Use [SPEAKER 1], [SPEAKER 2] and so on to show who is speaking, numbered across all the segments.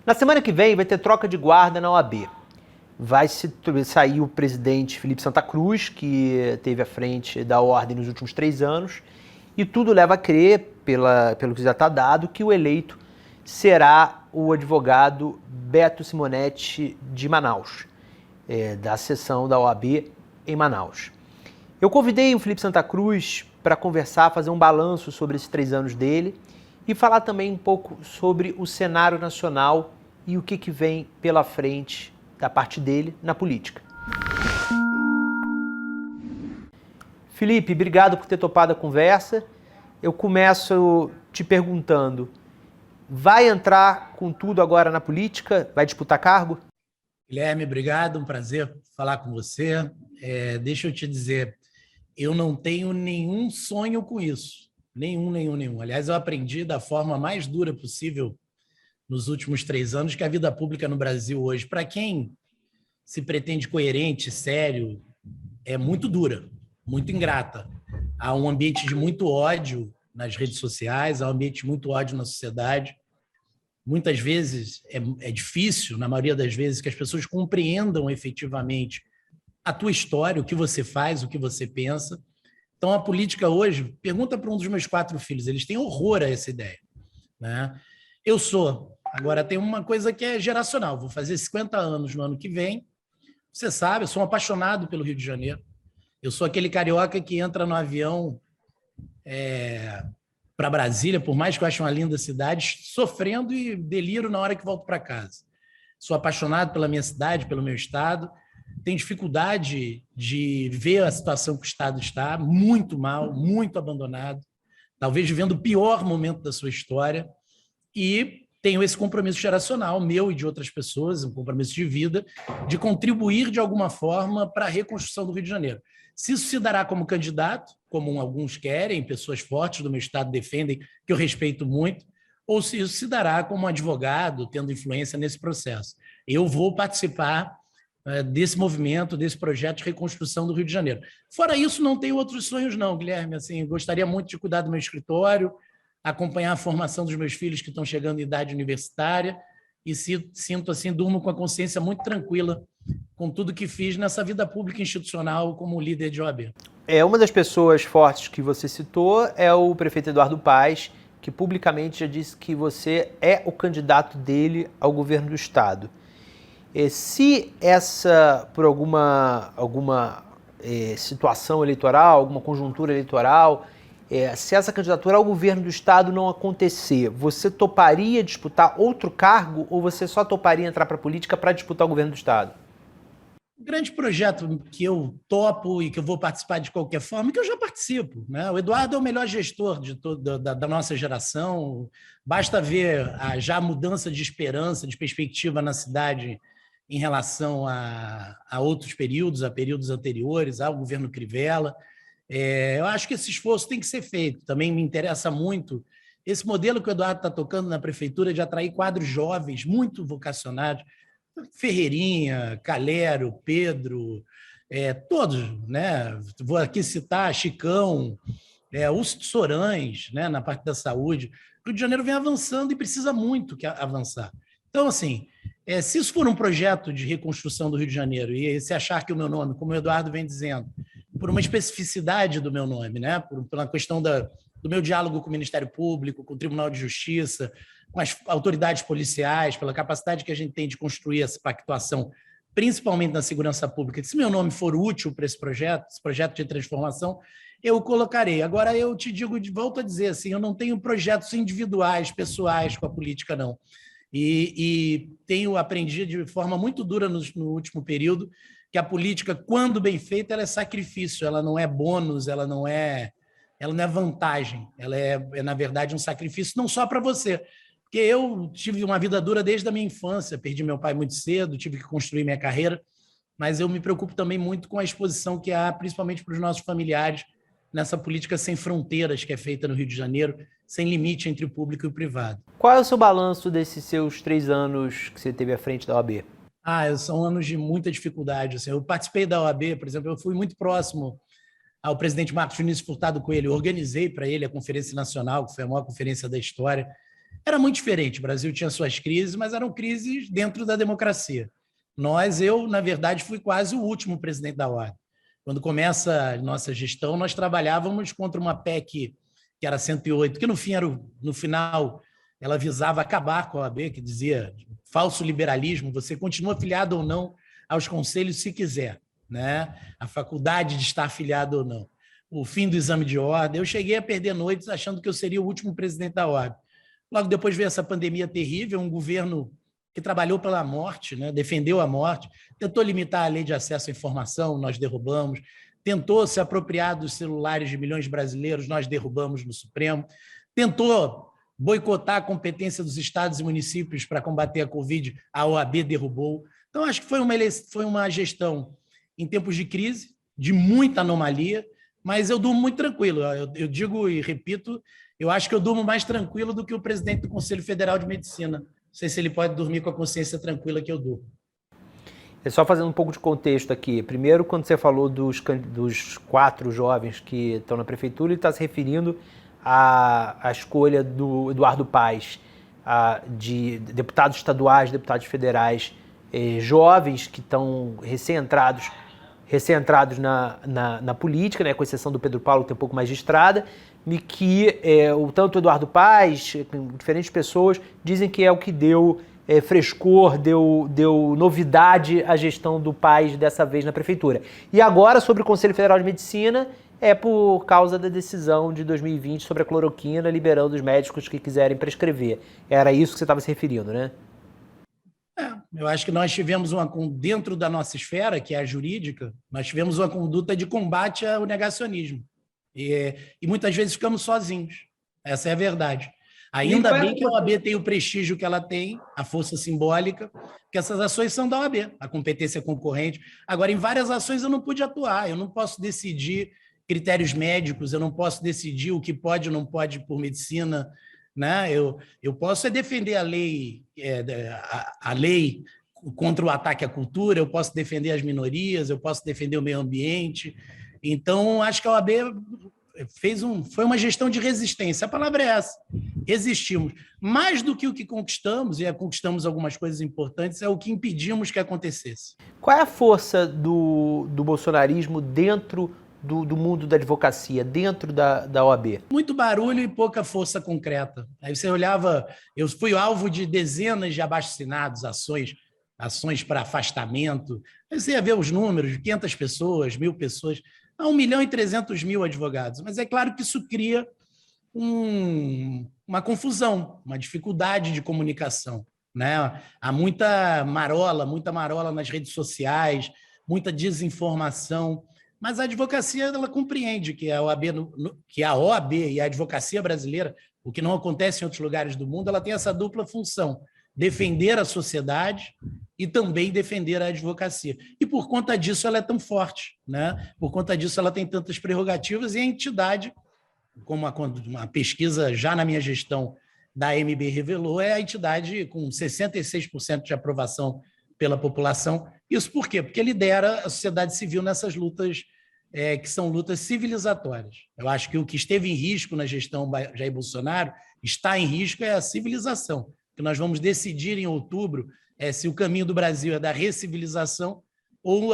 [SPEAKER 1] Na semana que vem vai ter troca de guarda na OAB. Sair o presidente Felipe Santa Cruz, que teve à frente da ordem nos últimos 3 anos, e tudo leva a crer, pelo que já está dado, que o eleito será o advogado Beto Simonetti de Manaus, da seção da OAB em Manaus. Eu convidei o Felipe Santa Cruz para conversar, fazer um balanço sobre esses 3 anos dele e falar também um pouco sobre o cenário nacional e o que vem pela frente da parte dele na política. Felipe, obrigado por ter topado a conversa. Eu começo te perguntando, vai entrar com tudo agora na política? Vai disputar cargo?
[SPEAKER 2] Guilherme, obrigado, um prazer falar com você. Deixa eu te dizer, eu não tenho nenhum sonho com isso. Nenhum. Aliás, eu aprendi da forma mais dura possível nos últimos 3 anos que a vida pública no Brasil hoje, para quem se pretende coerente, sério, é muito dura, muito ingrata. Há um ambiente de muito ódio nas redes sociais, há um ambiente de muito ódio na sociedade. Muitas vezes é difícil, na maioria das vezes, que as pessoas compreendam efetivamente a tua história, o que você faz, o que você pensa. Então, a política hoje, pergunta para um dos meus 4 filhos, eles têm horror a essa ideia, né? Agora tem uma coisa que é geracional, vou fazer 50 anos no ano que vem. Você sabe, eu sou um apaixonado pelo Rio de Janeiro. Eu sou aquele carioca que entra no avião para Brasília, por mais que eu ache uma linda cidade, sofrendo e deliro na hora que volto para casa. Sou apaixonado pela minha cidade, pelo meu estado. Tenho dificuldade de ver a situação que o estado está, muito mal, muito abandonado, talvez vivendo o pior momento da sua história. E tenho esse compromisso geracional, meu e de outras pessoas, um compromisso de vida, de contribuir de alguma forma para a reconstrução do Rio de Janeiro. Se isso se dará como candidato, como alguns querem, pessoas fortes do meu estado defendem, que eu respeito muito, ou se isso se dará como advogado, tendo influência nesse processo. Eu vou participar desse movimento, desse projeto de reconstrução do Rio de Janeiro. Fora isso, não tenho outros sonhos não, Guilherme. Assim, gostaria muito de cuidar do meu escritório, acompanhar a formação dos meus filhos que estão chegando em idade universitária e sinto assim, durmo com a consciência muito tranquila com tudo que fiz nessa vida pública institucional como líder de OAB.
[SPEAKER 1] Uma das pessoas fortes que você citou é o prefeito Eduardo Paes, que publicamente já disse que você é o candidato dele ao governo do estado. Se por alguma situação eleitoral, alguma conjuntura eleitoral, se essa candidatura ao governo do estado não acontecer, você toparia disputar outro cargo ou você só toparia entrar para a política para disputar o governo do estado?
[SPEAKER 2] O grande projeto que eu topo e que eu vou participar de qualquer forma, que eu já participo, né? O Eduardo é o melhor gestor da nossa geração. Basta ver a mudança de esperança, de perspectiva na cidade em relação a outros períodos, a períodos anteriores, ao governo Crivella. Eu acho que esse esforço tem que ser feito. Também me interessa muito esse modelo que o Eduardo está tocando na prefeitura de atrair quadros jovens muito vocacionados, Ferreirinha, Calero, Pedro, todos, né? Vou aqui citar Chicão, os Sorães, né? Na parte da saúde. O Rio de Janeiro vem avançando e precisa muito avançar. Então, assim, se isso for um projeto de reconstrução do Rio de Janeiro e se achar que o meu nome, como o Eduardo vem dizendo, por uma especificidade do meu nome, né? Pela questão do meu diálogo com o Ministério Público, com o Tribunal de Justiça, com as autoridades policiais, pela capacidade que a gente tem de construir essa pactuação, principalmente na segurança pública. Se meu nome for útil para esse projeto de transformação, eu o colocarei. Agora, eu te digo, volto a dizer, assim, eu não tenho projetos individuais, pessoais com a política, não. E tenho aprendido de forma muito dura no último período que a política, quando bem feita, ela é sacrifício, ela não é bônus, ela não é vantagem, ela é na verdade, um sacrifício não só para você, porque eu tive uma vida dura desde a minha infância, perdi meu pai muito cedo, tive que construir minha carreira, mas eu me preocupo também muito com a exposição que há, principalmente para os nossos familiares, nessa política sem fronteiras que é feita no Rio de Janeiro, sem limite entre o público e o privado.
[SPEAKER 1] Qual é o seu balanço desses seus 3 anos que você teve à frente da OAB?
[SPEAKER 2] São anos de muita dificuldade. Assim, eu participei da OAB, por exemplo, eu fui muito próximo ao presidente Marcos Vinícius Furtado Coelho, eu organizei para ele a Conferência Nacional, que foi a maior conferência da história. era muito diferente. O Brasil tinha suas crises, mas eram crises dentro da democracia. Eu, na verdade, fui quase o último presidente da ordem. Quando começa a nossa gestão, nós trabalhávamos contra uma PEC que era 108, que no final ela visava acabar com a OAB, que dizia falso liberalismo, você continua afiliado ou não aos conselhos se quiser, né? A faculdade de estar afiliado ou não. O fim do exame de ordem. Eu cheguei a perder noites achando que eu seria o último presidente da ordem. Logo depois veio essa pandemia terrível, um governo que trabalhou pela morte, né? Defendeu a morte, tentou limitar a lei de acesso à informação, nós derrubamos, tentou se apropriar dos celulares de milhões de brasileiros, nós derrubamos no Supremo, tentou boicotar a competência dos estados e municípios para combater a Covid, a OAB derrubou. Então, acho que foi uma gestão em tempos de crise, de muita anomalia, mas eu durmo muito tranquilo. Eu digo e repito, eu acho que eu durmo mais tranquilo do que o presidente do Conselho Federal de Medicina. Não sei se ele pode dormir com a consciência tranquila que eu durmo.
[SPEAKER 1] É só fazendo um pouco de contexto aqui. Primeiro, quando você falou dos 4 jovens que estão na prefeitura, ele está se referindo à escolha do Eduardo Paes, de deputados estaduais, deputados federais, jovens que estão recém-entrados na política, né, com exceção do Pedro Paulo, que tem um pouco mais de estrada, e que tanto o Eduardo Paes, diferentes pessoas, dizem que é o que deu frescor, deu novidade à gestão do Paes dessa vez na prefeitura. E agora, sobre o Conselho Federal de Medicina, é por causa da decisão de 2020 sobre a cloroquina, liberando os médicos que quiserem prescrever. Era isso que você estava se referindo, né?
[SPEAKER 2] Eu acho que nós tivemos dentro da nossa esfera, que é a jurídica, nós tivemos uma conduta de combate ao negacionismo. E muitas vezes ficamos sozinhos. Essa é a verdade. Ainda bem que a OAB tem o prestígio que ela tem, a força simbólica, que essas ações são da OAB, a competência concorrente. Agora, em várias ações eu não pude atuar, eu não posso decidir critérios médicos, eu não posso decidir o que pode ou não pode por medicina, né? Eu posso defender a lei contra o ataque à cultura, eu posso defender as minorias, eu posso defender o meio ambiente. Então, acho que a OAB foi uma gestão de resistência. A palavra é essa. Resistimos. Mais do que o que conquistamos, e conquistamos algumas coisas importantes, é o que impedimos que acontecesse.
[SPEAKER 1] Qual é a força do bolsonarismo dentro do mundo da advocacia, dentro da OAB?
[SPEAKER 2] Muito barulho e pouca força concreta. Aí você olhava, eu fui alvo de dezenas de abaixo-assinados, ações para afastamento. Aí você ia ver os números, 500 pessoas, 1.000 pessoas, 1.300.000 advogados. Mas é claro que isso cria uma confusão, uma dificuldade de comunicação, né? Há muita marola nas redes sociais, muita desinformação. Mas a advocacia ela compreende que a OAB e a advocacia brasileira, o que não acontece em outros lugares do mundo, ela tem essa dupla função: defender a sociedade e também defender a advocacia. E por conta disso ela é tão forte, né? Por conta disso ela tem tantas prerrogativas e a entidade, como uma pesquisa já na minha gestão da AMB revelou, é a entidade com 66% de aprovação pela população. Isso por quê? Porque lidera a sociedade civil nessas lutas que são lutas civilizatórias. Eu acho que o que esteve em risco na gestão Jair Bolsonaro está em risco é a civilização, que nós vamos decidir em outubro se o caminho do Brasil é da recivilização ou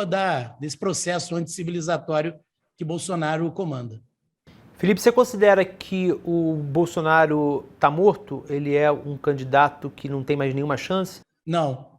[SPEAKER 2] desse processo anticivilizatório que Bolsonaro comanda.
[SPEAKER 1] Felipe, você considera que o Bolsonaro está morto? Ele é um candidato que não tem mais nenhuma chance?
[SPEAKER 2] Não.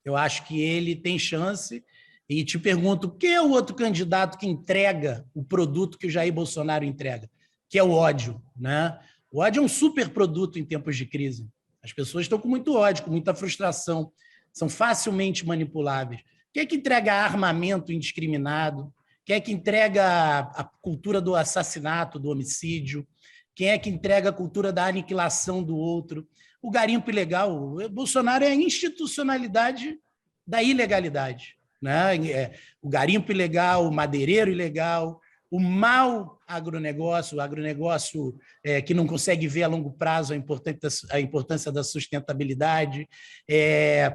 [SPEAKER 2] Eu acho que ele tem chance e te pergunto, quem é o outro candidato que entrega o produto que o Jair Bolsonaro entrega? Que é o ódio, né? O ódio é um superproduto em tempos de crise. As pessoas estão com muito ódio, com muita frustração, são facilmente manipuláveis. Quem é que entrega armamento indiscriminado? Quem é que entrega a cultura do assassinato, do homicídio? Quem é que entrega a cultura da aniquilação do outro? O garimpo ilegal. O Bolsonaro é a institucionalidade da ilegalidade, né? O garimpo ilegal, o madeireiro ilegal, o mau agronegócio, o agronegócio que não consegue ver a longo prazo a importância da sustentabilidade, é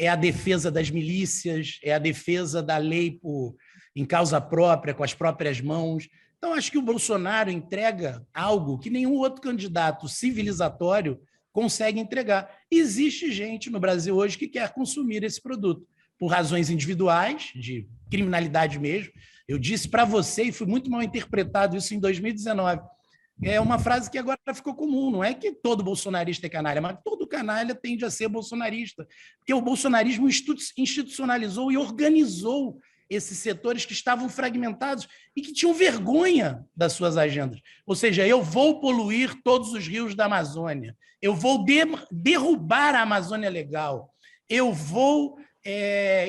[SPEAKER 2] a defesa das milícias, é a defesa da lei em causa própria, com as próprias mãos. Então, acho que o Bolsonaro entrega algo que nenhum outro candidato civilizatório consegue entregar. Existe gente no Brasil hoje que quer consumir esse produto por razões individuais, de criminalidade mesmo. Eu disse para você, e fui muito mal interpretado isso em 2019, é uma frase que agora ficou comum, não é que todo bolsonarista é canalha, mas todo canalha tende a ser bolsonarista, porque o bolsonarismo institucionalizou e organizou esses setores que estavam fragmentados e que tinham vergonha das suas agendas. Ou seja, eu vou poluir todos os rios da Amazônia, eu vou derrubar a Amazônia Legal, eu vou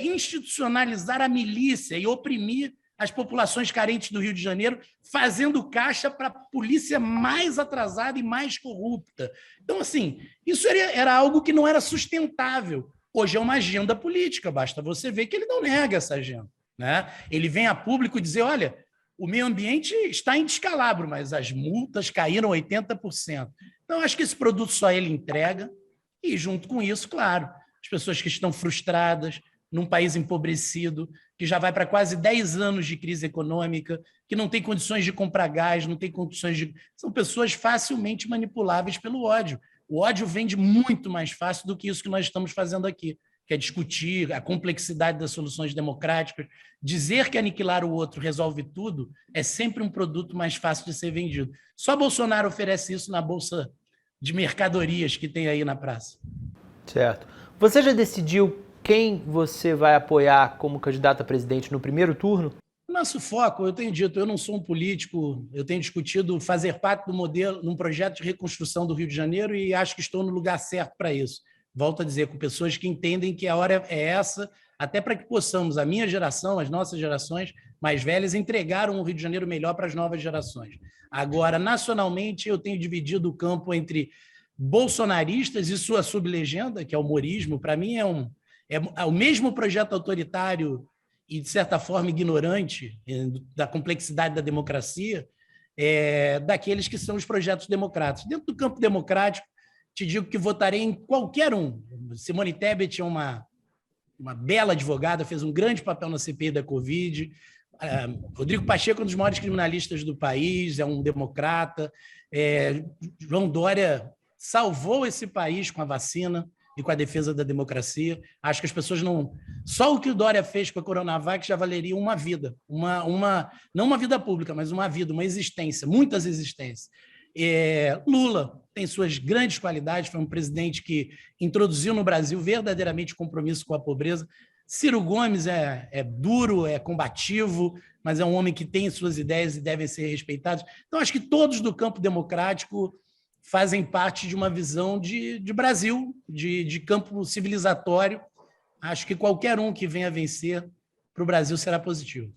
[SPEAKER 2] institucionalizar a milícia e oprimir as populações carentes do Rio de Janeiro, fazendo caixa para a polícia mais atrasada e mais corrupta. Então, assim, isso era algo que não era sustentável. Hoje é uma agenda política, basta você ver que ele não nega essa agenda, né? Ele vem a público dizer, olha, o meio ambiente está em descalabro, mas as multas caíram 80%. Então, acho que esse produto só ele entrega e, junto com isso, claro, as pessoas que estão frustradas, num país empobrecido, que já vai para quase 10 anos de crise econômica, que não tem condições de comprar gás, não tem condições de... São pessoas facilmente manipuláveis pelo ódio. O ódio vende muito mais fácil do que isso que nós estamos fazendo aqui, que é discutir a complexidade das soluções democráticas. Dizer que aniquilar o outro resolve tudo é sempre um produto mais fácil de ser vendido. Só Bolsonaro oferece isso na bolsa de mercadorias que tem aí na praça.
[SPEAKER 1] Certo. Você já decidiu quem você vai apoiar como candidato a presidente no primeiro turno?
[SPEAKER 2] Nosso foco, eu tenho dito, eu não sou um político, eu tenho discutido fazer parte do modelo, num projeto de reconstrução do Rio de Janeiro e acho que estou no lugar certo para isso. Volto a dizer, com pessoas que entendem que a hora é essa, até para que possamos, a minha geração, as nossas gerações mais velhas, entregar um Rio de Janeiro melhor para as novas gerações. Agora, nacionalmente, eu tenho dividido o campo entre bolsonaristas e sua sublegenda, que é o humorismo. Para mim, é o mesmo projeto autoritário e, de certa forma, ignorante da complexidade da democracia, daqueles que são os projetos democráticos. Dentro do campo democrático, te digo que votarei em qualquer um. Simone Tebet é uma bela advogada, fez um grande papel na CPI da Covid. Rodrigo Pacheco é um dos maiores criminalistas do país, é um democrata. João Dória salvou esse país com a vacina e com a defesa da democracia. Acho que as pessoas não... Só o que o Dória fez com a Coronavac já valeria uma vida. Não uma vida pública, mas uma vida, uma existência, muitas existências. Lula tem suas grandes qualidades, foi um presidente que introduziu no Brasil verdadeiramente compromisso com a pobreza. Ciro Gomes é duro, é combativo, mas é um homem que tem suas ideias e devem ser respeitados. Então, acho que todos do campo democrático fazem parte de uma visão de Brasil, de campo civilizatório. Acho que qualquer um que venha vencer para o Brasil será positivo.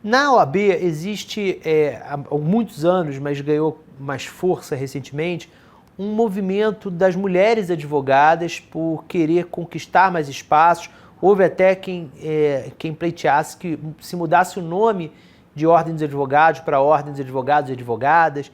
[SPEAKER 1] Na OAB existe, há muitos anos, mas ganhou mais força recentemente, um movimento das mulheres advogadas por querer conquistar mais espaços. Houve até quem pleiteasse que se mudasse o nome de Ordem dos Advogados para Ordem dos Advogados e Advogadas.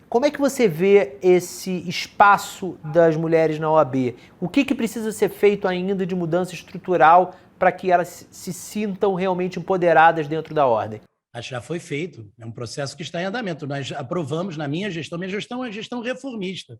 [SPEAKER 1] Como é que você vê esse espaço das mulheres na OAB? O que precisa ser feito ainda de mudança estrutural para que elas se sintam realmente empoderadas dentro da ordem?
[SPEAKER 2] Acho que já foi feito. É um processo que está em andamento. Nós aprovamos na minha gestão é uma gestão reformista.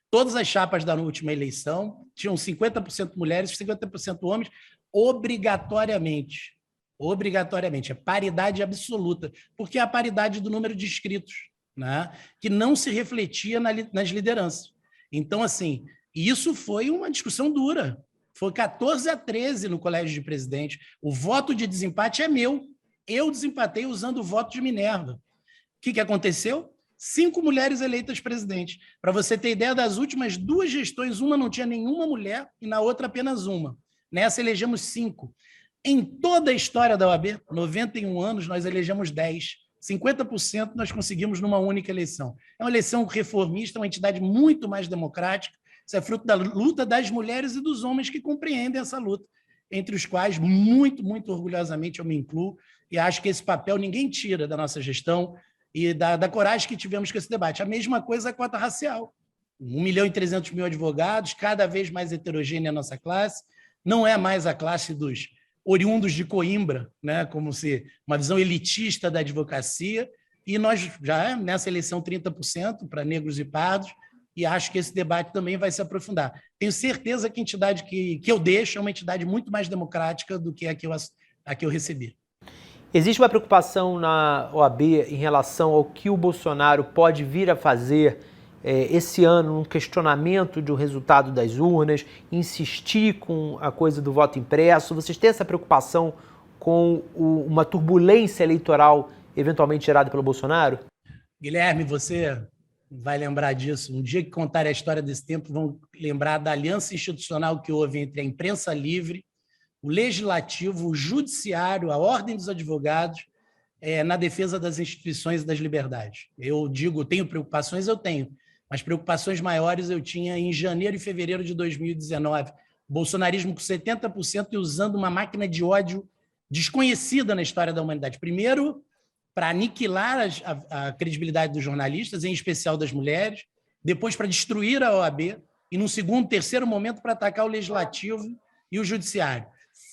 [SPEAKER 2] Todas as chapas da última eleição tinham 50% mulheres e 50% homens, obrigatoriamente. Obrigatoriamente. É paridade absoluta, porque é a paridade do número de inscritos, né, que não se refletia nas lideranças. Então, assim, isso foi uma discussão dura. Foi 14-13 no Colégio de Presidente. O voto de desempate é meu. Eu desempatei usando o voto de Minerva. O que aconteceu? 5 mulheres eleitas presidente. Para você ter ideia, das últimas 2 gestões, uma não tinha nenhuma mulher e na outra apenas uma. Nessa elegemos 5. Em toda a história da OAB, 91 anos, nós elegemos 10. 50% nós conseguimos numa única eleição. É uma eleição reformista, uma entidade muito mais democrática. Isso é fruto da luta das mulheres e dos homens que compreendem essa luta, entre os quais, muito, muito orgulhosamente, eu me incluo, e acho que esse papel ninguém tira da nossa gestão e da coragem que tivemos com esse debate. A mesma coisa a cota racial. 1.300.000 advogados, cada vez mais heterogênea a nossa classe, não é mais a classe dos oriundos de Coimbra, né, como se uma visão elitista da advocacia, e nós já, nessa eleição, 30% para negros e pardos, e acho que esse debate também vai se aprofundar. Tenho certeza que a entidade que eu deixo é uma entidade muito mais democrática do que a que eu recebi.
[SPEAKER 1] Existe uma preocupação na OAB em relação ao que o Bolsonaro pode vir a fazer esse ano, um questionamento do resultado das urnas, insistir com a coisa do voto impresso? Vocês têm essa preocupação com uma turbulência eleitoral eventualmente gerada pelo Bolsonaro?
[SPEAKER 2] Guilherme, você vai lembrar disso. Um dia que contarem a história desse tempo, vão lembrar da aliança institucional que houve entre a imprensa livre, o legislativo, o judiciário, a ordem dos advogados, na defesa das instituições e das liberdades. Eu digo, tenho preocupações? Eu tenho. Mas preocupações maiores eu tinha em janeiro e fevereiro de 2019. O bolsonarismo com 70% e usando uma máquina de ódio desconhecida na história da humanidade. Primeiro, para aniquilar a credibilidade dos jornalistas, em especial das mulheres, depois para destruir a OAB, e num segundo, terceiro momento para atacar o legislativo e o judiciário.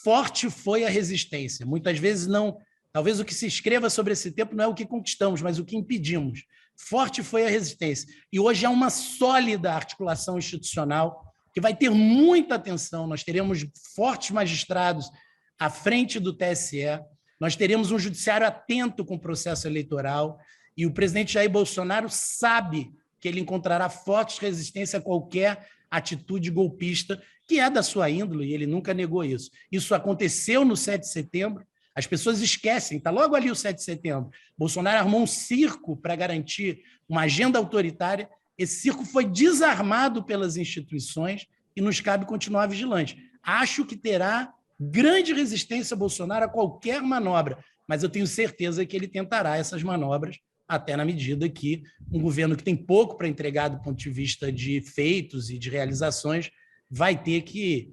[SPEAKER 2] Forte foi a resistência. Muitas vezes não, talvez o que se escreva sobre esse tempo não é o que conquistamos, mas o que impedimos. Forte foi a resistência. E hoje há uma sólida articulação institucional que vai ter muita atenção. Nós teremos fortes magistrados à frente do TSE, nós teremos um judiciário atento com o processo eleitoral e o presidente Jair Bolsonaro sabe que ele encontrará forte resistência a qualquer atitude golpista, que é da sua índole, e ele nunca negou isso. Isso aconteceu no 7 de setembro, as pessoas esquecem, está logo ali o 7 de setembro. Bolsonaro armou um circo para garantir uma agenda autoritária, esse circo foi desarmado pelas instituições e nos cabe continuar vigilante. Acho que terá grande resistência a Bolsonaro a qualquer manobra, mas eu tenho certeza que ele tentará essas manobras, até na medida que um governo que tem pouco para entregar do ponto de vista de feitos e de realizações vai ter que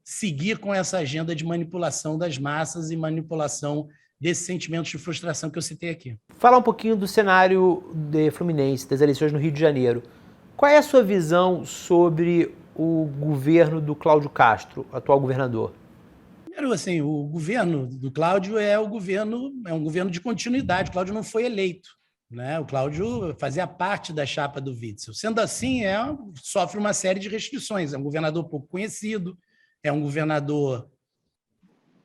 [SPEAKER 2] seguir com essa agenda de manipulação das massas e manipulação desses sentimentos de frustração que eu citei aqui.
[SPEAKER 1] Falar um pouquinho do cenário de Fluminense, das eleições no Rio de Janeiro. Qual é a sua visão sobre o governo do Cláudio Castro, atual governador?
[SPEAKER 2] Primeiro, assim, o governo do Cláudio é um governo de continuidade. O Cláudio não foi eleito, né? O Cláudio fazia parte da chapa do Witzel. Sendo assim, sofre uma série de restrições. É um governador pouco conhecido, é um governador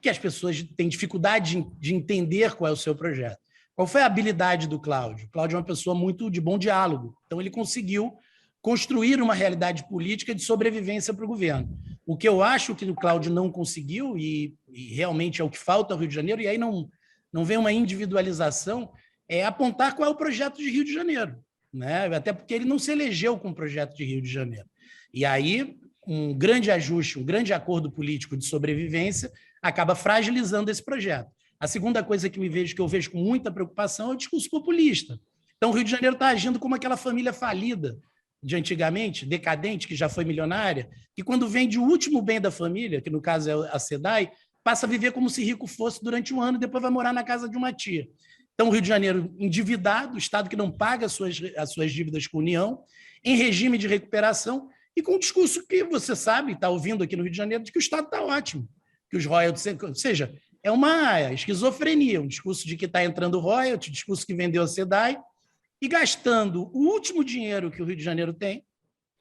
[SPEAKER 2] que as pessoas têm dificuldade de entender qual é o seu projeto. Qual foi a habilidade do Cláudio? O Cláudio é uma pessoa muito de bom diálogo, então ele conseguiu construir uma realidade política de sobrevivência para o governo. O que eu acho que o Cláudio não conseguiu, e realmente é o que falta ao Rio de Janeiro, e aí não vem uma individualização, é apontar qual é o projeto de Rio de Janeiro, né? Até porque ele não se elegeu com o projeto de Rio de Janeiro. E aí, um grande ajuste, um grande acordo político de sobrevivência acaba fragilizando esse projeto. A segunda coisa que eu vejo com muita preocupação é o discurso populista. Então, o Rio de Janeiro está agindo como aquela família falida de antigamente, decadente, que já foi milionária, que quando vende o último bem da família, que no caso é a SEDAI, passa a viver como se rico fosse durante um ano e depois vai morar na casa de uma tia. Então, o Rio de Janeiro endividado, o Estado que não paga as suas dívidas com a União, em regime de recuperação e com um discurso que você sabe, está ouvindo aqui no Rio de Janeiro, de que o Estado está ótimo, que os royalties... Ou seja, é uma esquizofrenia, um discurso de que está entrando royalties, discurso que vendeu a SEDAI, e gastando o último dinheiro que o Rio de Janeiro tem,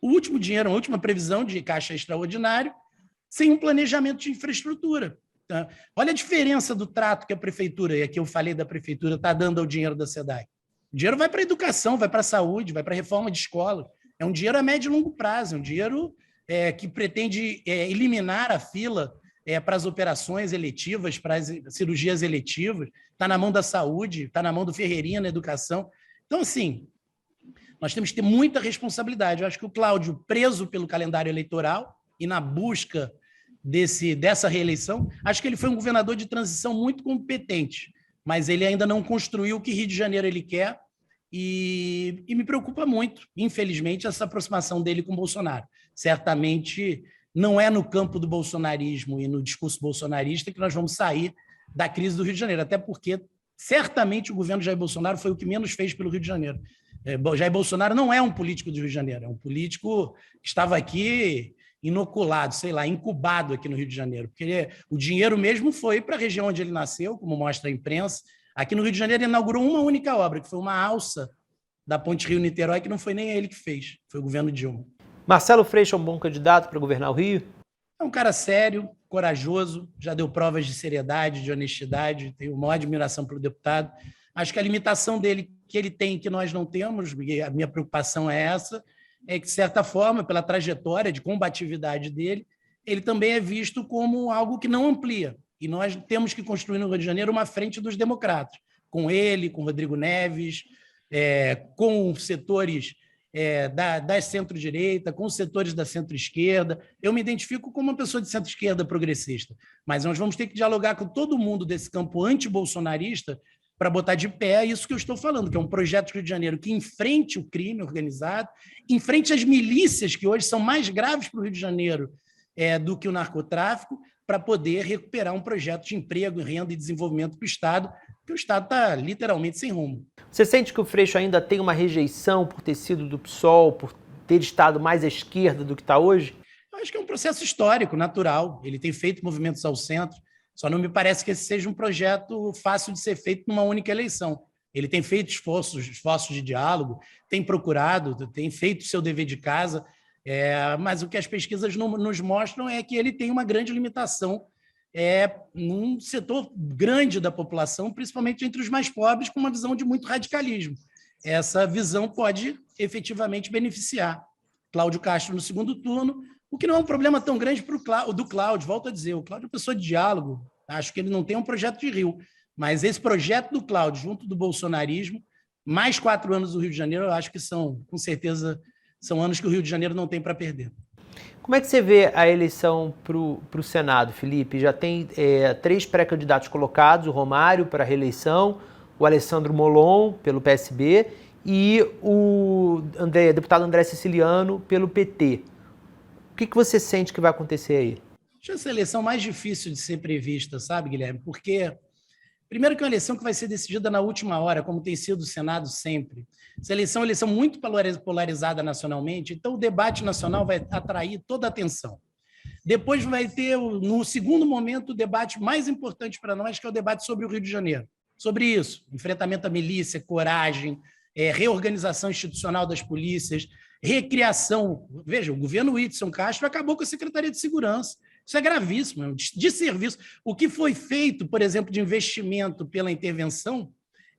[SPEAKER 2] o último dinheiro, a última previsão de caixa extraordinário, sem um planejamento de infraestrutura. Tá? Olha a diferença do trato que a prefeitura, e aqui eu falei da prefeitura, está dando ao dinheiro da SEDAI. O dinheiro vai para a educação, vai para a saúde, vai para a reforma de escola. É um dinheiro a médio e longo prazo, é um dinheiro que pretende eliminar a fila para as operações eletivas, para as cirurgias eletivas, está na mão da saúde, está na mão do Ferreirinha na educação. Então, assim, nós temos que ter muita responsabilidade. Eu acho que o Cláudio, preso pelo calendário eleitoral e na busca dessa reeleição, acho que ele foi um governador de transição muito competente, mas ele ainda não construiu o que Rio de Janeiro ele quer e me preocupa muito, infelizmente, essa aproximação dele com o Bolsonaro. Certamente não é no campo do bolsonarismo e no discurso bolsonarista que nós vamos sair da crise do Rio de Janeiro, até porque certamente o governo Jair Bolsonaro foi o que menos fez pelo Rio de Janeiro. Jair Bolsonaro não é um político do Rio de Janeiro, é um político que estava aqui inoculado, sei lá, incubado aqui no Rio de Janeiro, porque o dinheiro mesmo foi para a região onde ele nasceu, como mostra a imprensa. Aqui no Rio de Janeiro ele inaugurou uma única obra, que foi uma alça da Ponte Rio-Niterói, que não foi nem ele que fez, foi o governo Dilma.
[SPEAKER 1] Marcelo Freixo é um bom candidato para governar o Rio?
[SPEAKER 2] É um cara sério, corajoso, já deu provas de seriedade, de honestidade, tenho maior admiração pelo deputado. Acho que a limitação dele, que ele tem, que nós não temos, e a minha preocupação é essa, é que, de certa forma, pela trajetória de combatividade dele, ele também é visto como algo que não amplia. E nós temos que construir no Rio de Janeiro uma frente dos democratas, com ele, com Rodrigo Neves, com setores da centro-direita, com os setores da centro-esquerda. Eu me identifico como uma pessoa de centro-esquerda progressista, mas nós vamos ter que dialogar com todo mundo desse campo anti-bolsonarista para botar de pé isso que eu estou falando, que é um projeto do Rio de Janeiro que enfrente o crime organizado, enfrente as milícias, que hoje são mais graves para o Rio de Janeiro do que o narcotráfico, para poder recuperar um projeto de emprego, renda e desenvolvimento para o Estado, porque o Estado está literalmente sem rumo.
[SPEAKER 1] Você sente que o Freixo ainda tem uma rejeição por ter sido do PSOL, por ter estado mais à esquerda do que está hoje?
[SPEAKER 2] Eu acho que é um processo histórico, natural. Ele tem feito movimentos ao centro, só não me parece que esse seja um projeto fácil de ser feito numa única eleição. Ele tem feito esforços de diálogo, tem procurado, tem feito o seu dever de casa, mas o que as pesquisas nos mostram é que ele tem uma grande limitação num setor grande da população, principalmente entre os mais pobres, com uma visão de muito radicalismo. Essa visão pode efetivamente beneficiar Cláudio Castro no segundo turno, o que não é um problema tão grande do Cláudio. Volto a dizer, o Cláudio é uma pessoa de diálogo, acho que ele não tem um projeto de Rio, mas esse projeto do Cláudio, junto do bolsonarismo, mais 4 anos do Rio de Janeiro, eu acho que com certeza, são anos que o Rio de Janeiro não tem para perder.
[SPEAKER 1] Como é que você vê a eleição para o Senado, Felipe? Já tem 3 pré-candidatos colocados, o Romário para a reeleição, o Alessandro Molon pelo PSB e o deputado André Siciliano pelo PT. O que você sente que vai acontecer aí?
[SPEAKER 2] Acho essa eleição mais difícil de ser prevista, sabe, Guilherme? Porque, primeiro, que é uma eleição que vai ser decidida na última hora, como tem sido o Senado sempre. Essa eleição é uma eleição muito polarizada nacionalmente, então o debate nacional vai atrair toda a atenção. Depois vai ter, no segundo momento, o debate mais importante para nós, que é o debate sobre o Rio de Janeiro. Sobre isso, enfrentamento à milícia, coragem, reorganização institucional das polícias, recriação. Veja, o governo Whitson Castro acabou com a Secretaria de Segurança. Isso é gravíssimo, é um desserviço. O que foi feito, por exemplo, de investimento pela intervenção,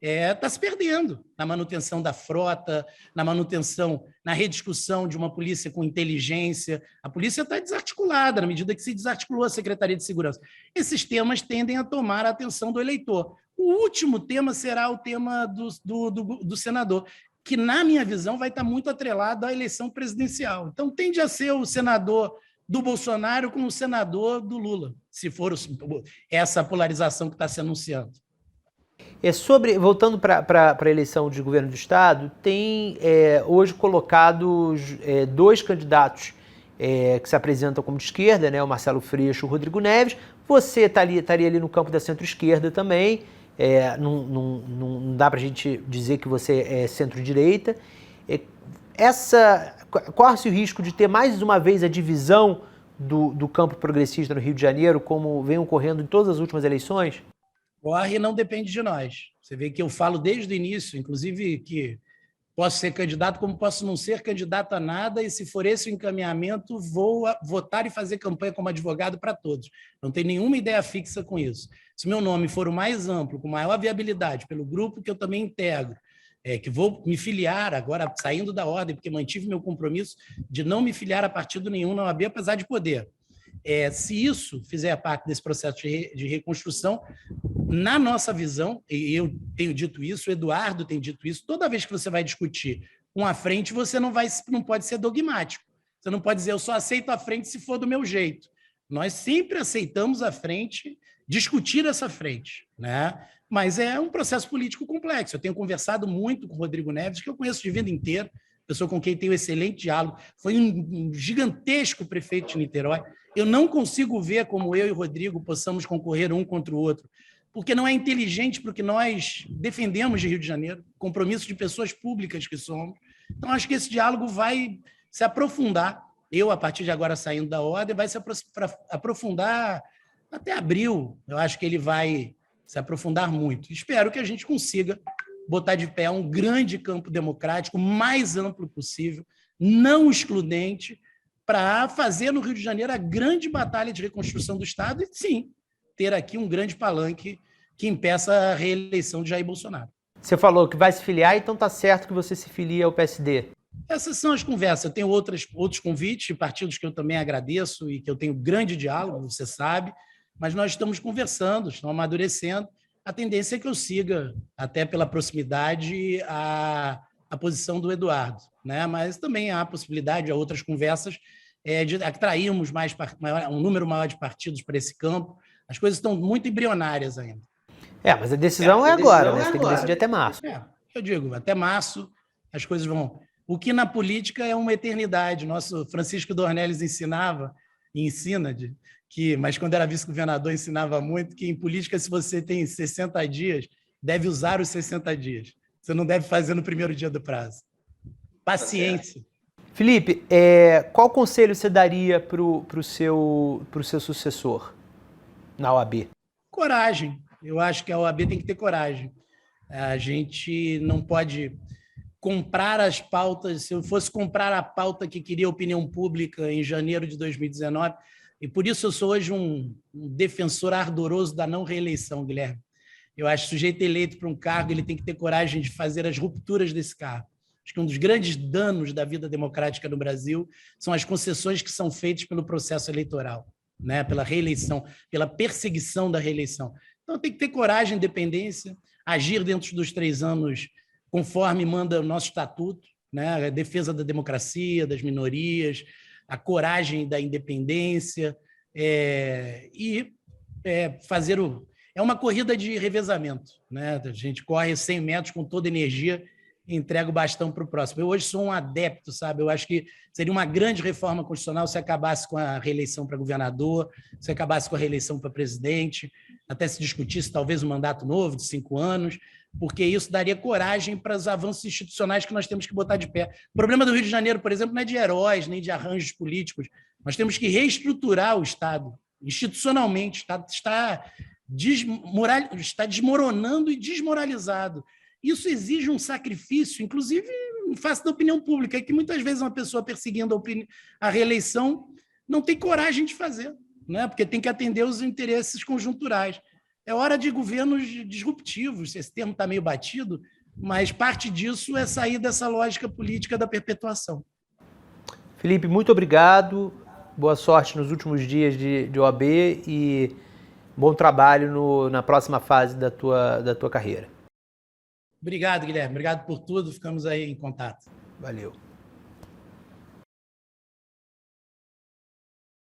[SPEAKER 2] está se perdendo na manutenção da frota, na manutenção, na rediscussão de uma polícia com inteligência. A polícia está desarticulada, na medida que se desarticulou a Secretaria de Segurança. Esses temas tendem a tomar a atenção do eleitor. O último tema será o tema do senador, que, na minha visão, vai estar muito atrelado à eleição presidencial. Então, tende a ser o senador do Bolsonaro com o senador do Lula, se for essa polarização que está se anunciando.
[SPEAKER 1] Voltando para a eleição de governo do Estado, tem hoje colocados 2 candidatos que se apresentam como de esquerda, né, o Marcelo Freixo e o Rodrigo Neves. Você estaria ali no campo da centro-esquerda também, não dá para a gente dizer que você é centro-direita. Corre-se o risco de ter mais uma vez a divisão do campo progressista no Rio de Janeiro, como vem ocorrendo em todas as últimas eleições?
[SPEAKER 2] Corre não depende de nós. Você vê que eu falo desde o início, inclusive, que posso ser candidato como posso não ser candidato a nada, e se for esse o encaminhamento, vou votar e fazer campanha como advogado para todos. Não tem nenhuma ideia fixa com isso. Se meu nome for o mais amplo, com maior viabilidade, pelo grupo que eu também integro, que vou me filiar agora, saindo da ordem, porque mantive meu compromisso de não me filiar a partido nenhum na OAB, apesar de poder. Se isso fizer parte desse processo de reconstrução, na nossa visão, e eu tenho dito isso, o Eduardo tem dito isso, toda vez que você vai discutir uma frente, você não pode ser dogmático. Você não pode dizer, eu só aceito a frente se for do meu jeito. Nós sempre aceitamos a frente, discutir essa frente, né? Mas é um processo político complexo. Eu tenho conversado muito com o Rodrigo Neves, que eu conheço de vida inteira, pessoa com quem tenho excelente diálogo, foi um gigantesco prefeito de Niterói. Eu não consigo ver como eu e o Rodrigo possamos concorrer um contra o outro, porque não é inteligente para o que nós defendemos de Rio de Janeiro, compromisso de pessoas públicas que somos. Então, acho que esse diálogo vai se aprofundar. Eu, a partir de agora, saindo da ordem, vai se aprofundar até abril. Eu acho que ele vai se aprofundar muito. Espero que a gente consiga botar de pé um grande campo democrático, mais amplo possível, não excludente, para fazer no Rio de Janeiro a grande batalha de reconstrução do Estado e, sim, ter aqui um grande palanque que impeça a reeleição de Jair Bolsonaro.
[SPEAKER 1] Você falou que vai se filiar, então tá certo que você se filia ao PSD.
[SPEAKER 2] Essas são as conversas. Eu tenho outros convites de partidos que eu também agradeço e que eu tenho grande diálogo, você sabe, mas nós estamos conversando, estamos amadurecendo. A tendência é que eu siga, até pela proximidade, a posição do Eduardo, né? Mas também há a possibilidade, há outras conversas, de atrairmos um número maior de partidos para esse campo. As coisas estão muito embrionárias ainda.
[SPEAKER 1] Mas a decisão é agora, né? Você tem que decidir até março.
[SPEAKER 2] Eu digo, até março as coisas vão... O que na política é uma eternidade. Nosso Francisco Dornelles ensina, mas quando era vice-governador ensinava muito, que em política, se você tem 60 dias, deve usar os 60 dias. Você não deve fazer no primeiro dia do prazo. Paciência.
[SPEAKER 1] Felipe, qual conselho você daria para o seu sucessor na OAB?
[SPEAKER 2] Coragem. Eu acho que a OAB tem que ter coragem. A gente não pode comprar as pautas. Se eu fosse comprar a pauta que queria a opinião pública em janeiro de 2019, e por isso eu sou hoje um defensor ardoroso da não reeleição, Guilherme. Eu acho que o sujeito eleito para um cargo, ele tem que ter coragem de fazer as rupturas desse cargo. Acho que um dos grandes danos da vida democrática no Brasil são as concessões que são feitas pelo processo eleitoral, né? Pela reeleição, pela perseguição da reeleição. Então, tem que ter coragem, independência, agir dentro dos 3 anos conforme manda o nosso estatuto, né? A defesa da democracia, das minorias, a coragem da independência e fazer É uma corrida de revezamento, né? A gente corre 100 metros com toda energia e entrega o bastão para o próximo. Eu hoje sou um adepto, sabe? Eu acho que seria uma grande reforma constitucional se acabasse com a reeleição para governador, se acabasse com a reeleição para presidente, até se discutisse talvez um mandato novo de 5 anos, porque isso daria coragem para os avanços institucionais que nós temos que botar de pé. O problema do Rio de Janeiro, por exemplo, não é de heróis, nem de arranjos políticos. Nós temos que reestruturar o Estado, institucionalmente. Está desmoronando e desmoralizado. Isso exige um sacrifício, inclusive em face da opinião pública, que muitas vezes uma pessoa perseguindo a reeleição não tem coragem de fazer, né? Porque tem que atender os interesses conjunturais. É hora de governos disruptivos, esse termo está meio batido, mas parte disso é sair dessa lógica política da perpetuação.
[SPEAKER 1] Felipe, muito obrigado, boa sorte nos últimos dias de OAB e bom trabalho na próxima fase da tua carreira.
[SPEAKER 2] Obrigado, Guilherme. Obrigado por tudo. Ficamos aí em contato.
[SPEAKER 1] Valeu.